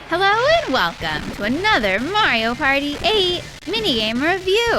Hello and welcome to another Mario Party 8 minigame review.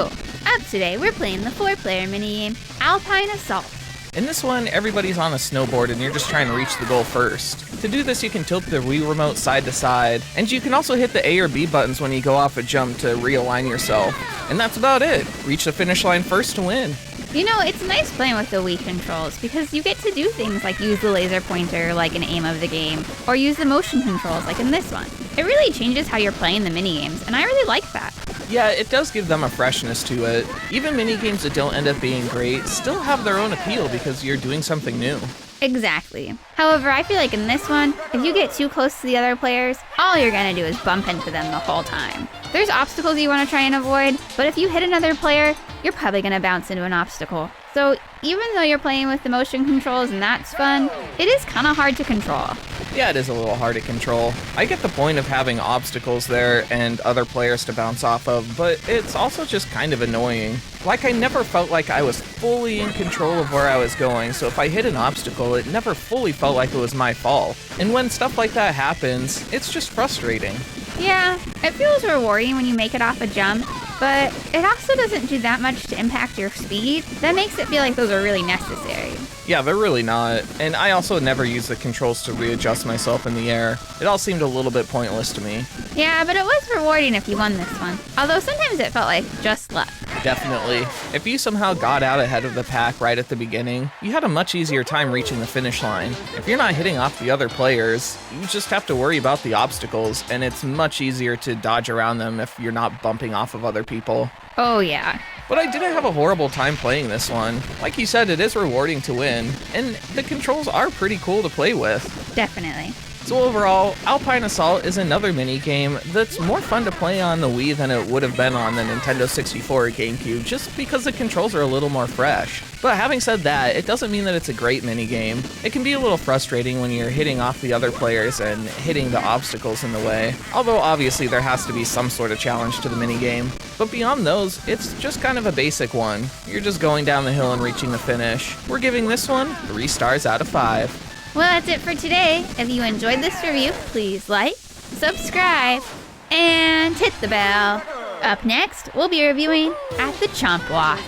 Up today, we're playing the 4-player minigame Alpine Assault. In this one, everybody's on a snowboard and you're just trying to reach the goal first. To do this, you can tilt the Wii remote side to side, and you can also hit the A or B buttons when you go off a jump to realign yourself. And that's about it. Reach the finish line first to win. You know, it's nice playing with the Wii controls because you get to do things like use the laser pointer like an aim of the game, or use the motion controls like in this one. It really changes how you're playing the minigames, and I really like that. Yeah, it does give them a freshness to it. Even minigames that don't end up being great still have their own appeal because you're doing something new. Exactly. However, I feel like in this one, if you get too close to the other players, all you're gonna do is bump into them the whole time. There's obstacles you want to try and avoid, but if you hit another player, you're probably gonna bounce into an obstacle. So even though you're playing with the motion controls and that's fun, it is kind of hard to control. Yeah, it is a little hard to control. I get the point of having obstacles there and other players to bounce off of, but it's also just kind of annoying. Like, I never felt like I was fully in control of where I was going, so if I hit an obstacle, it never fully felt like it was my fault. And when stuff like that happens, it's just frustrating. Yeah, it feels rewarding when you make it off a jump, but it also doesn't do that much to impact your speed. That makes it feel like those are really necessary. Yeah, they're really not. And I also never use the controls to readjust myself in the air. It all seemed a little bit pointless to me. Yeah, but it was rewarding if you won this one. Although sometimes it felt like just luck. Definitely. If you somehow got out ahead of the pack right at the beginning, you had a much easier time reaching the finish line. If you're not hitting off the other players, you just have to worry about the obstacles, and it's much easier to dodge around them if you're not bumping off of other people. Oh yeah. But I didn't have a horrible time playing this one. Like you said, it is rewarding to win, and the controls are pretty cool to play with. Definitely. So overall, Alpine Assault is another mini-game that's more fun to play on the Wii than it would have been on the Nintendo 64 or GameCube, just because the controls are a little more fresh. But having said that, it doesn't mean that it's a great mini-game. It can be a little frustrating when you're hitting off the other players and hitting the obstacles in the way, although obviously there has to be some sort of challenge to the mini-game. But beyond those, it's just kind of a basic one. You're just going down the hill and reaching the finish. We're giving this one 3 stars out of 5. Well, that's it for today. If you enjoyed this review, please like, subscribe, and hit the bell. Up next, we'll be reviewing At the Chomp Wash.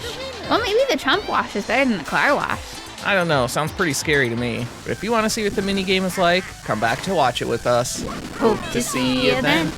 Well, maybe the Chomp Wash is better than the Car Wash. I don't know, sounds pretty scary to me. But if you want to see what the minigame is like, come back to watch it with us. Hope to see you then.